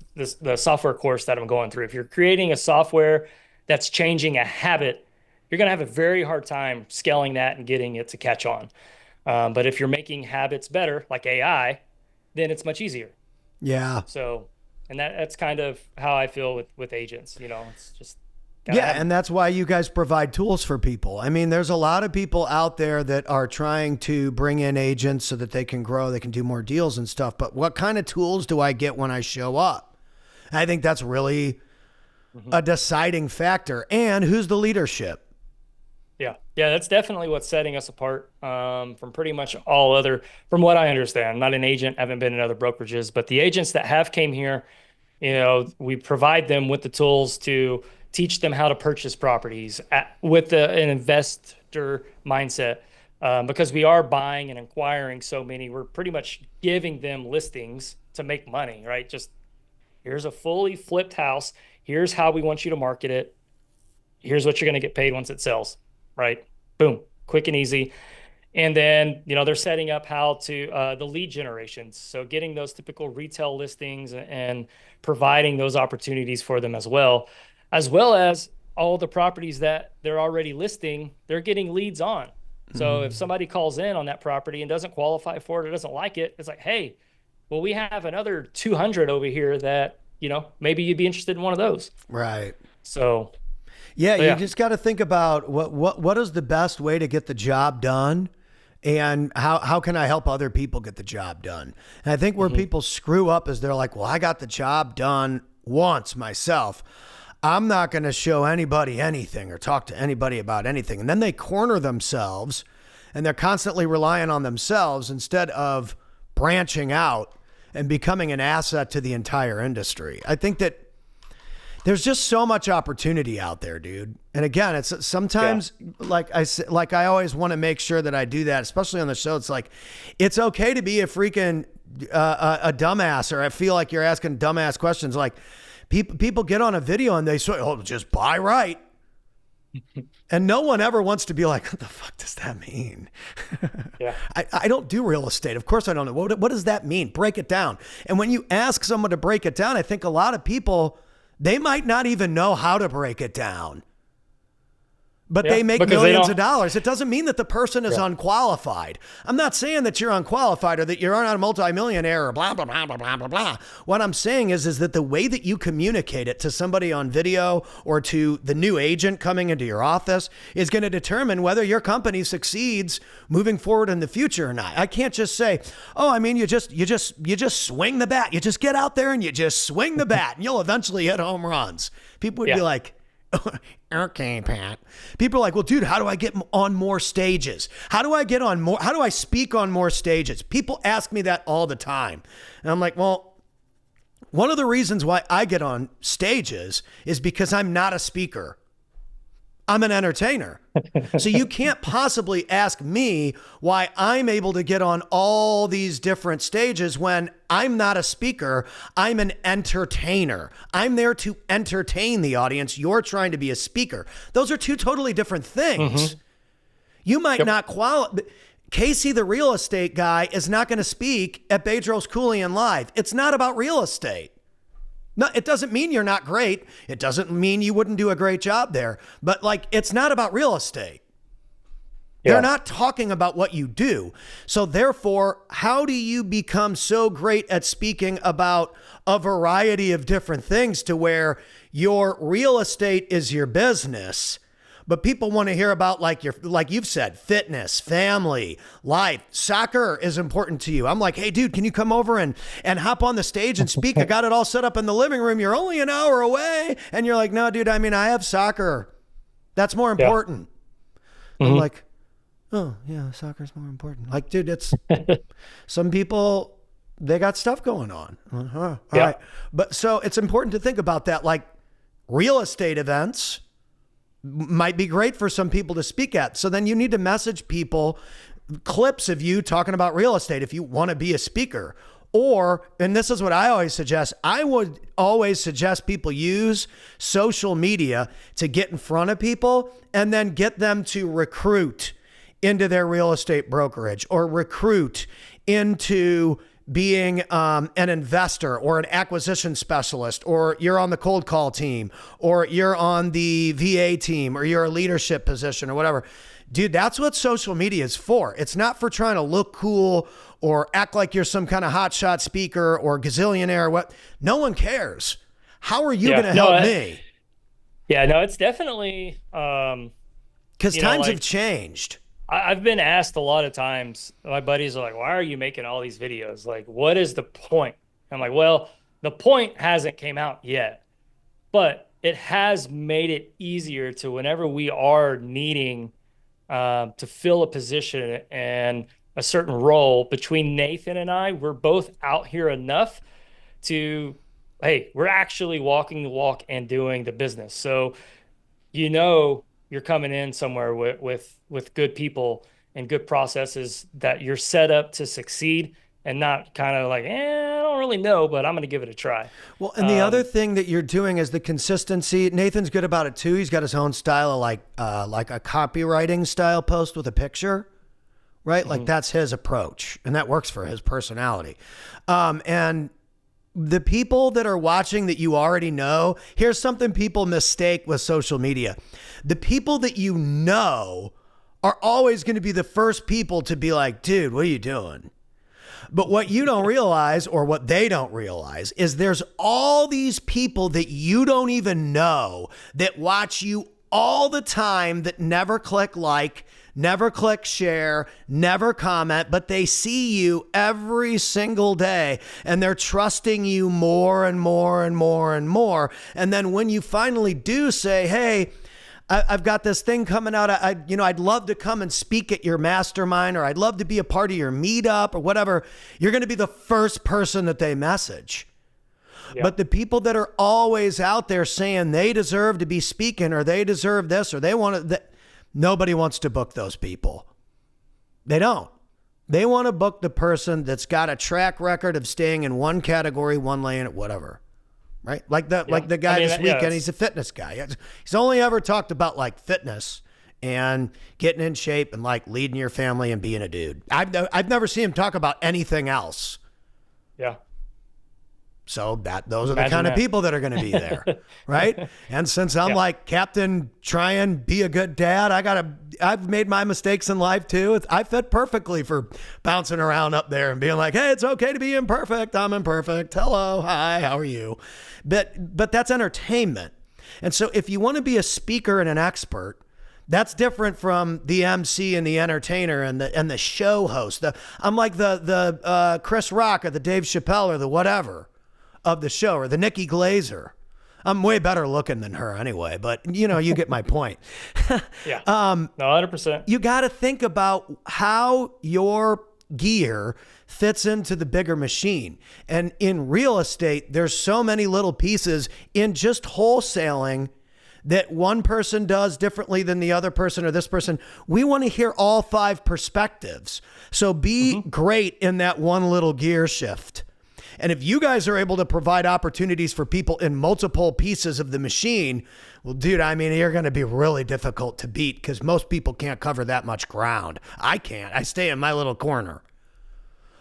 software course that I'm going through. If you're creating a software that's changing a habit, you're going to have a very hard time scaling that and getting it to catch on. But if you're making habits better, like AI, then it's much easier. Yeah. So, and that's kind of how I feel with agents. It's just gotta Yeah, have and them. that's why you guys provide tools for people. I mean, there's a lot of people out there that are trying to bring in agents so that they can grow, they can do more deals and stuff. But what kind of tools do I get when I show up? I think that's really Mhm. a deciding factor. And who's the leadership? Yeah, that's definitely what's setting us apart from pretty much all other, from what I understand. I'm not an agent, haven't been in other brokerages, but the agents that have came here, we provide them with the tools to teach them how to purchase properties with an investor mindset. Because we are buying and acquiring so many, we're pretty much giving them listings to make money, right? Just here's a fully flipped house. Here's how we want you to market it. Here's what you're going to get paid once it sells, right? Boom, quick and easy. And then, they're setting up how to the lead generations. So getting those typical retail listings and providing those opportunities for them as well as all the properties that they're already listing, they're getting leads on. So if somebody calls in on that property and doesn't qualify for it or doesn't like it, it's like, hey, well, we have another 200 over here that, maybe you'd be interested in one of those. Right. So, Yeah, so you yeah. just got to think about what is the best way to get the job done, and how can I help other people get the job done? And I think where Mhm. people screw up is they're like, well, I got the job done once myself. I'm not going to show anybody anything or talk to anybody about anything. And then they corner themselves and they're constantly relying on themselves instead of branching out and becoming an asset to the entire industry. I think that there's just so much opportunity out there, dude. And again, it's Yeah. sometimes like I always want to make sure that I do that, especially on the show. It's like, it's okay to be a freaking a dumbass, or I feel like you're asking dumbass questions. Like people get on a video and they say, "Oh, just buy right," and no one ever wants to be like, "What the fuck does that mean?" Yeah. I don't do real estate. Of course, I don't know. What does that mean? Break it down. And when you ask someone to break it down, I think a lot of people, they might not even know how to break it down, but Yeah. they make Because they millions don't, of dollars. It doesn't mean that the person is yeah. unqualified. I'm not saying that you're unqualified or that you're not a multimillionaire or blah, blah, blah, blah, blah, blah, blah. What I'm saying is that the way that you communicate it to somebody on video or to the new agent coming into your office is going to determine whether your company succeeds moving forward in the future or not. I can't just say, oh, I mean, you just swing the bat. You just get out there and you just swing the bat and you'll eventually hit home runs. People would be Yeah. like, okay, Pat. People are like, well, dude, how do I get on more stages? How do I speak on more stages? People ask me that all the time. And I'm like, well, one of the reasons why I get on stages is because I'm not a speaker. I'm an entertainer. So you can't possibly ask me why I'm able to get on all these different stages when I'm not a speaker. I'm an entertainer. I'm there to entertain the audience. You're trying to be a speaker. Those are two totally different things. Mm-hmm. You might Yep. not qualify. Casey, the real estate guy, is not going to speak at Bedros Koulian Live. It's not about real estate. No, it doesn't mean you're not great. It doesn't mean you wouldn't do a great job there. But like, it's not about real estate. Yeah. They're not talking about what you do. So therefore, how do you become so great at speaking about a variety of different things to where your real estate is your business, but people want to hear about like you've said, fitness, family, life, soccer is important to you. I'm like, hey, dude, can you come over and hop on the stage and speak? I got it all set up in the living room. You're only an hour away. And you're like, no, dude, I mean, I have soccer. That's more Yeah. important. I'm Mhm. like, oh, yeah, soccer's more important. Like, dude, it's some people, they got stuff going on. Uh-huh. All Yeah. right. But so it's important to think about that. Like real estate events, might be great for some people to speak at. So then you need to message people clips of you talking about real estate if you want to be a speaker. Or, and this is what I always suggest, I would always suggest people use social media to get in front of people and then get them to recruit into their real estate brokerage or recruit into being an investor or an acquisition specialist, or you're on the cold call team, or you're on the VA team, or you're a leadership position or whatever. Dude, that's what social media is for. It's not for trying to look cool or act like you're some kind of hotshot speaker or gazillionaire or what. No one cares. How are you going to help me? Yeah, no, it's definitely, because times have changed. I've been asked a lot of times, my buddies are like, why are you making all these videos? Like, what is the point? I'm like, well, the point hasn't came out yet, but it has made it easier to whenever we are needing to fill a position and a certain role. Between Nathan and I, we're both out here enough to, hey, we're actually walking the walk and doing the business. So, you're coming in somewhere with good people and good processes that you're set up to succeed, and not kind of like, I don't really know, but I'm going to give it a try. Well, and the other thing that you're doing is the consistency. Nathan's good about it too. He's got his own style of like a copywriting style post with a picture, right? Like that's his approach, and that works for his personality. And the people that are watching that you already know, here's something people mistake with social media. The people that you know are always going to be the first people to be like, dude, what are you doing? But what you don't realize, or what they don't realize, is there's all these people that you don't even know that watch you all the time that never click like, never click share, never comment, but they see you every single day and they're trusting you more and more and more and more. And then when you finally do say, hey, I've got this thing coming out. I'd love to come and speak at your mastermind, or I'd love to be a part of your meetup or whatever. You're going to be the first person that they message. Yeah. But the people that are always out there saying they deserve to be speaking, or they deserve this, or they want to, nobody wants to book those people. They don't. They want to book the person that's got a track record of staying in one category, one lane, whatever. Right? Like the guy this weekend, he's a fitness guy. He's only ever talked about like fitness and getting in shape and like leading your family and being a dude. I've never seen him talk about anything else. Yeah. So those are the kind of people that are going to be there, right? And since I'm like Captain, try and be a good dad, I've made my mistakes in life too. I fit perfectly for bouncing around up there and being like, hey, it's okay to be imperfect. I'm imperfect. Hello, hi, how are you? But that's entertainment. And so if you want to be a speaker and an expert, that's different from the MC and the entertainer and the show host. I'm like the Chris Rock or the Dave Chappelle or the whatever of the show, or the Nikki Glazer. I'm way better looking than her anyway, but you get my point. Yeah. No, 100%. You got to think about how your gear fits into the bigger machine. And in real estate, there's so many little pieces in just wholesaling that one person does differently than the other person or this person. We want to hear all 5 perspectives. So be great in that one little gear shift. And if you guys are able to provide opportunities for people in multiple pieces of the machine, well, dude, you're going to be really difficult to beat because most people can't cover that much ground. I can't. I stay in my little corner.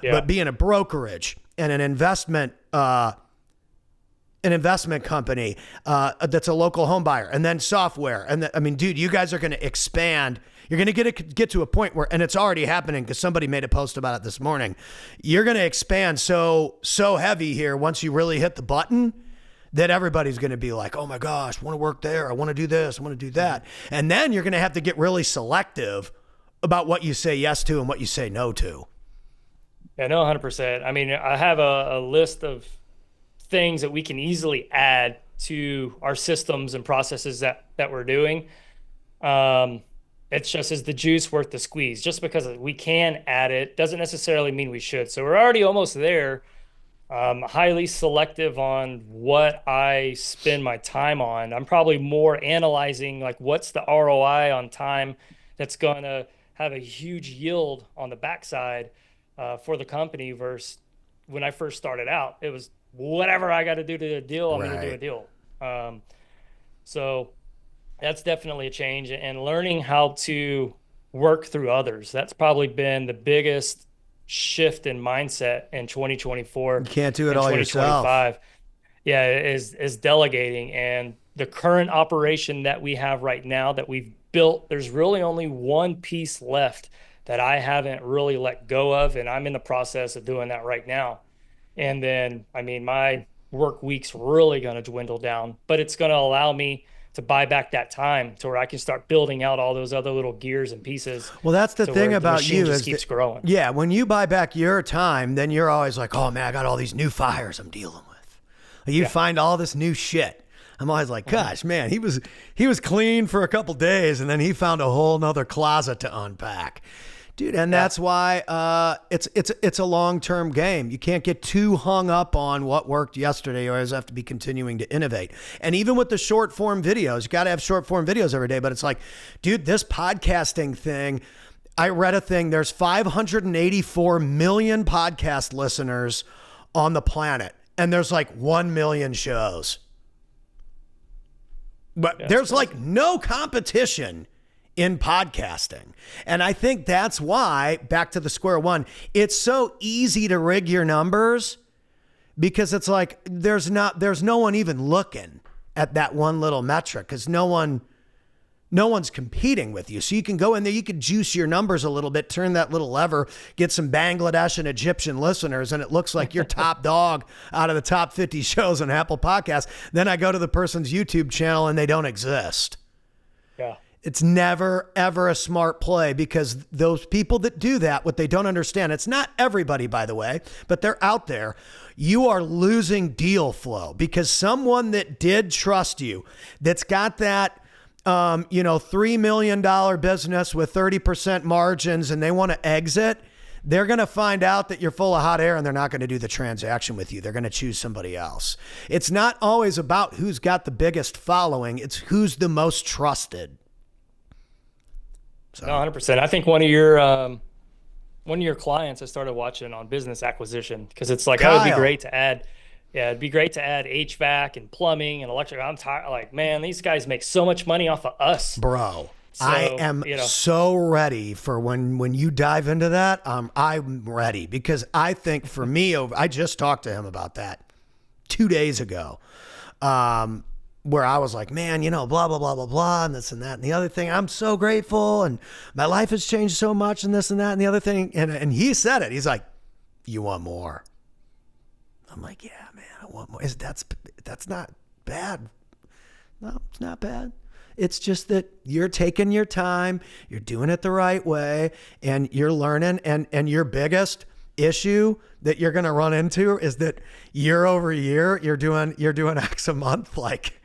Yeah. But being a brokerage and an investment company that's a local home buyer, and then software, and dude, you guys are going to expand. You're going to get to a point where, and it's already happening because somebody made a post about it this morning. You're going to expand so heavy here once you really hit the button that everybody's going to be like, oh my gosh, I want to work there. I want to do this. I want to do that. And then you're going to have to get really selective about what you say yes to and what you say no to. Yeah, no, 100%. I have a list of things that we can easily add to our systems and processes that we're doing. It's just, is the juice worth the squeeze? Just because we can add it doesn't necessarily mean we should. So we're already almost there Highly selective on what I spend my time on. I'm probably more analyzing like what's the ROI on time that's going to have a huge yield on the backside for the company versus when I first started out. It was whatever I got to do to do a deal, I'm going to do a Right. deal. So that's definitely a change, and learning how to work through others. That's probably been the biggest shift in mindset in You 2024 can't do it and all yourself. 2025. Yeah, is delegating. And the current operation that we have right now that we've built, there's really only one piece left that I haven't really let go of, and I'm in the process of doing that right now. And then, I mean, my work week's really going to dwindle down, but it's going to allow me to buy back that time to where I can start building out all those other little gears and pieces Well, that's the to where thing the about machine you just is keeps that, growing. yeah, when you buy back your time, then you're always like, oh man, I got all these new fires I'm dealing with. You Yeah. find all this new shit. I'm always like, Mhm. gosh, man, he was clean for a couple days, and then he found a whole nother closet to unpack, dude. And Yeah. that's why it's a long-term game. You can't get too hung up on what worked yesterday. You always have to be continuing to innovate. And even with the short form videos, you got to have short form videos every day. But it's like, dude, this podcasting thing. I read a thing. There's 584 million podcast listeners on the planet, and there's like 1 million shows. But Yeah, that's there's crazy. like no competition in podcasting. And I think that's why, back to the square one, it's so easy to rig your numbers because it's like there's no one even looking at that one little metric because no one's competing with you. So you can go in there, you could juice your numbers a little bit, turn that little lever, get some Bangladesh and Egyptian listeners, and it looks like you're top dog out of the top 50 shows on Apple Podcasts. Then I go to the person's YouTube channel and they don't exist. Yeah. It's never, ever a smart play because those people that do that, what they don't understand, it's not everybody, by the way, but they're out there. You are losing deal flow because someone that did trust you, that's got that $3 million business with 30% margins and they want to exit, they're going to find out that you're full of hot air and they're not going to do the transaction with you. They're going to choose somebody else. It's not always about who's got the biggest following. It's who's the most trusted. No, So 100%. I think one of your clients, I started watching on business acquisition because it's like, oh, it'd be Kyle, great to add. Yeah, it'd be great to add HVAC and plumbing and electric. I'm tired. Like, man, these guys make so much money off of us. bro, I So, am so ready for when you dive into that. I'm ready because I think for me, I just talked to him about that 2 days ago. Where I was like, man, blah, blah, blah, blah, blah, and this and that and the other thing. I'm so grateful and my life has changed so much and this and that and the other thing. And he said it. He's like, you want more? I'm like, yeah, man, I want more. That's not bad. No, it's not bad. It's just that you're taking your time, you're doing it the right way, and you're learning. And your biggest issue that you're going to run into is that year over year, you're doing X a month. Like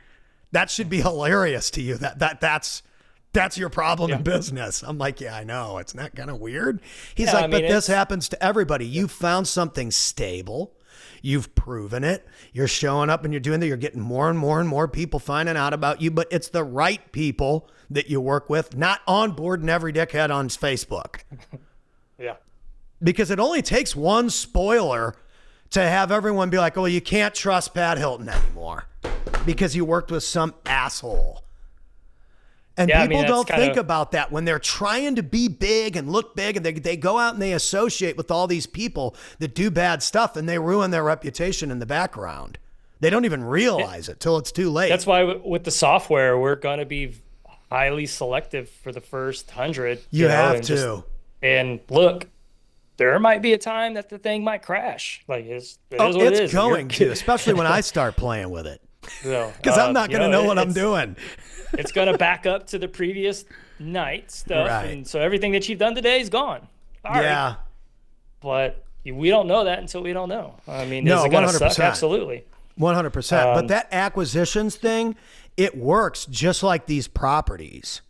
that should be hilarious to you. That's your problem in yeah. business. I'm like, yeah, I know. It's not kind of weird. He's Yeah, I like, but mean, this it's, happens to everybody. You found something stable. You've proven it. You're showing up and you're doing that. You're getting more and more and more people finding out about you, but it's the right people that you work with, not on board and every dickhead on Facebook. yeah. Because it only takes one spoiler to have everyone be like, oh, you can't trust Pat Hilton anymore because you worked with some asshole. And Yeah, I people mean, that's don't kind think of, about that when they're trying to be big and look big and they go out and they associate with all these people that do bad stuff and they ruin their reputation in the background. They don't even realize it till it's too late. that's why with the software, we're going to be highly selective for the first 100, You have and just, to. and look, there might be a time that the thing might crash. Like it is Oh, what it it's is. going to, especially when I start playing with it. So, Because I'm not going to know what I'm doing. It's going to back up to the previous night stuff. Right. And so everything that you've done today is gone. All right. Yeah. But we don't know that until we don't know. I mean, No, is it going to 100%. suck? Absolutely. 100%. But that acquisitions thing, it works just like these properties.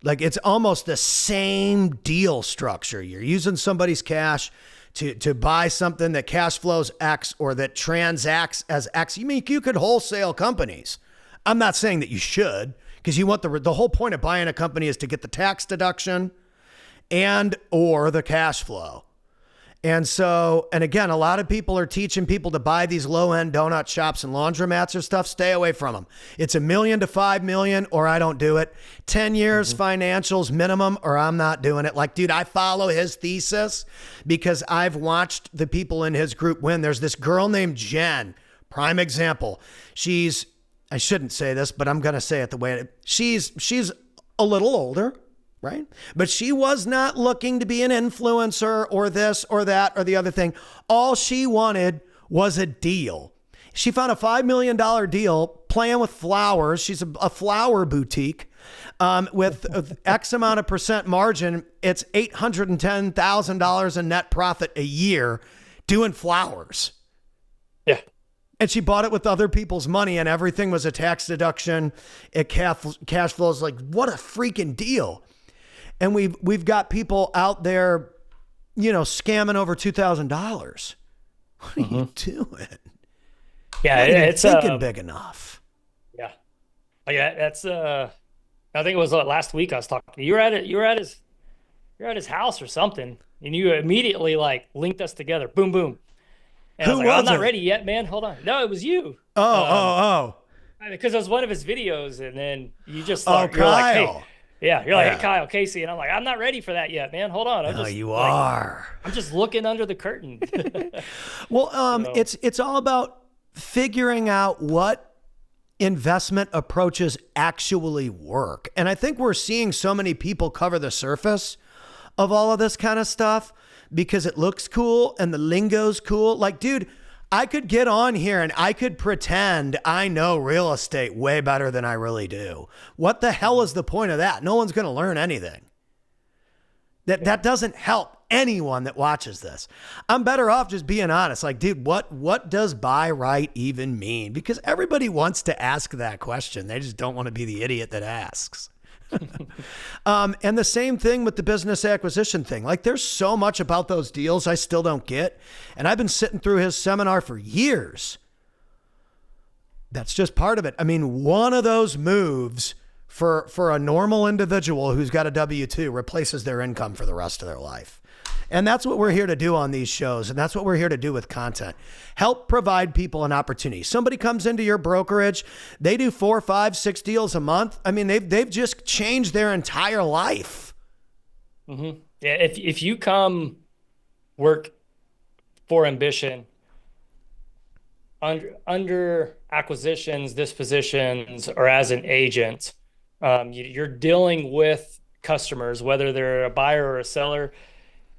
Like it's almost the same deal structure. You're using somebody's cash to buy something that cash flows X or that transacts as X. You mean you could wholesale companies. I'm not saying that you should, because you want the whole point of buying a company is to get the tax deduction and or the cash flow. And so, and again, a lot of people are teaching people to buy these low-end donut shops and laundromats or stuff. Stay away from them. It's $1 million to $5 million, or I don't do it. 10 years financials minimum, or I'm not doing it. Like, dude, I follow his thesis because I've watched the people in his group win. There's this girl named Jen, prime example. I shouldn't say this, but I'm going to say it the way she's a little older. Right? But she was not looking to be an influencer or this or that or the other thing. All she wanted was a deal. She found a $5 million deal playing with flowers. She's a flower boutique with X amount of percent margin. It's $810,000 in net profit a year doing flowers. Yeah. And she bought it with other people's money and everything was a tax deduction. It cash flows. Like, what a freaking deal. And we've got people out there, scamming over $2,000. What are you doing? Yeah, it's thinking big enough. Yeah, that's. I think it was last week I was talking to you. You were at his house or something, and you immediately linked us together. Boom, boom. And I was like, I'm not ready yet, man. Hold on. No, it was you. Oh. Because it was one of his videos, and then you just thought, Kyle. You're like, hey. Yeah, you're like, hey, Kyle, Casey. And I'm like, I'm not ready for that yet, man. Hold on. You are. I'm just looking under the curtain. Well, it's all about figuring out what investment approaches actually work. And I think we're seeing so many people cover the surface of all of this kind of stuff because it looks cool and the lingo's cool. Like, dude, I could get on here and I could pretend I know real estate way better than I really do. What the hell is the point of that? No one's going to learn anything. That doesn't help anyone that watches this. I'm better off just being honest. Like, dude, what does buy right even mean? Because everybody wants to ask that question. They just don't want to be the idiot that asks. And the same thing with the business acquisition thing. Like, there's so much about those deals I still don't get. And I've been sitting through his seminar for years. That's just part of it. I mean, one of those moves for a normal individual who's got a W-2 replaces their income for the rest of their life. And that's what we're here to do on these shows. And that's what we're here to do with content. Help provide people an opportunity. Somebody comes into your brokerage, they do 4, 5, 6 deals a month. I mean, they've just changed their entire life. Mm-hmm. Yeah. If you come work for ambition under acquisitions, dispositions, or as an agent, you're dealing with customers, whether they're a buyer or a seller,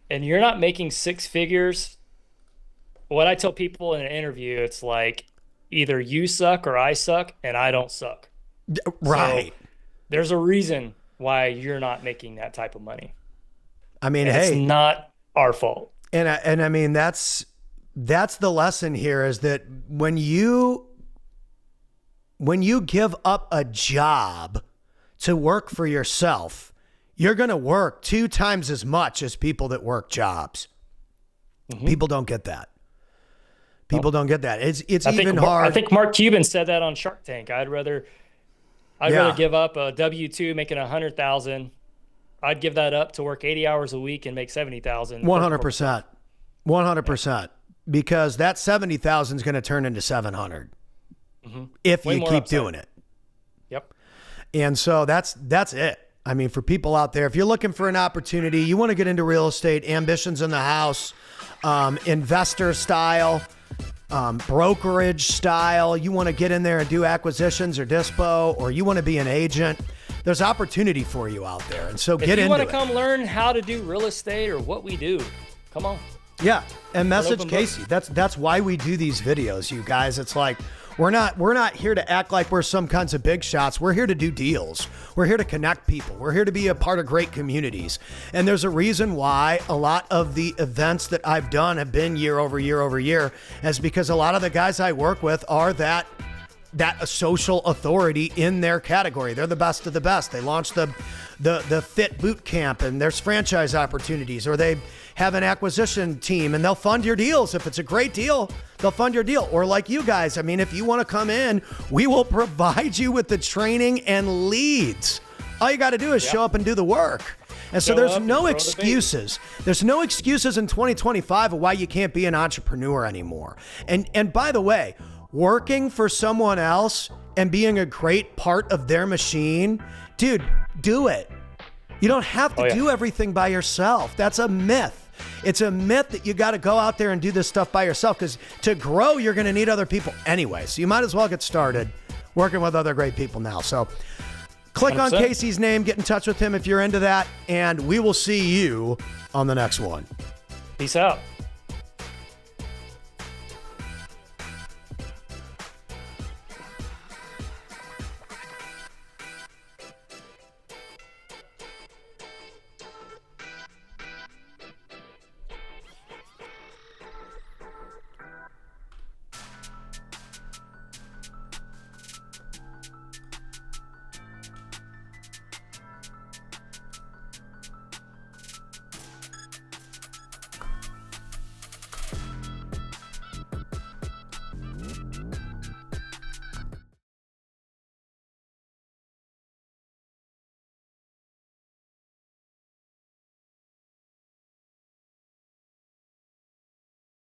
and you're not making 6 figures. What I tell people in an interview, it's like either you suck or I suck, and I don't suck. Right. So there's a reason why you're not making that type of money. I mean, and hey, it's not our fault. And I mean, that's the lesson here is that when you give up a job to work for yourself, you're going to work 2 times as much as people that work jobs. Mm-hmm. People don't get that. People don't get that. It's even hard. I think Mark Cuban said that on Shark Tank. I'd rather give up a W-2 making $100,000. I'd give that up to work 80 hours a week and make $70,000. 100%. 100%. Because that 70,000 is going to turn into 700 if you keep doing it. Yep. And so that's it. I mean, for people out there, if you're looking for an opportunity, you want to get into real estate, ambitions in the house, investor style, brokerage style, you want to get in there and do acquisitions or dispo, or you want to be an agent, there's opportunity for you out there. And so get into it. If you want to come learn how to do real estate or what we do, come on. Yeah. And message Casey. That's why we do these videos, you guys. It's like, we're not here to act like we're some kinds of big shots. We're here to do deals. We're here to connect people. We're here to be a part of great communities. And there's a reason why a lot of the events that I've done have been year over year over year, is because a lot of the guys I work with are that social authority in their category. They're the best of the best. They launched the the fit boot camp, and there's franchise opportunities, or they have an acquisition team and they'll fund your deals. If it's a great deal, they'll fund your deal. Or like you guys, I mean, if you want to come in, we will provide you with the training and leads. All you got to do is show up and do the work. And so there's no excuses. There's no excuses in 2025 of why you can't be an entrepreneur anymore. And by the way, working for someone else and being a great part of their machine, dude, do it. You don't have to do everything by yourself. That's a myth. It's a myth that you got to go out there and do this stuff by yourself, because to grow, you're going to need other people anyway. So you might as well get started working with other great people now. So click 100%. On Casey's name, get in touch with him if you're into that, and we will see you on the next one. Peace out.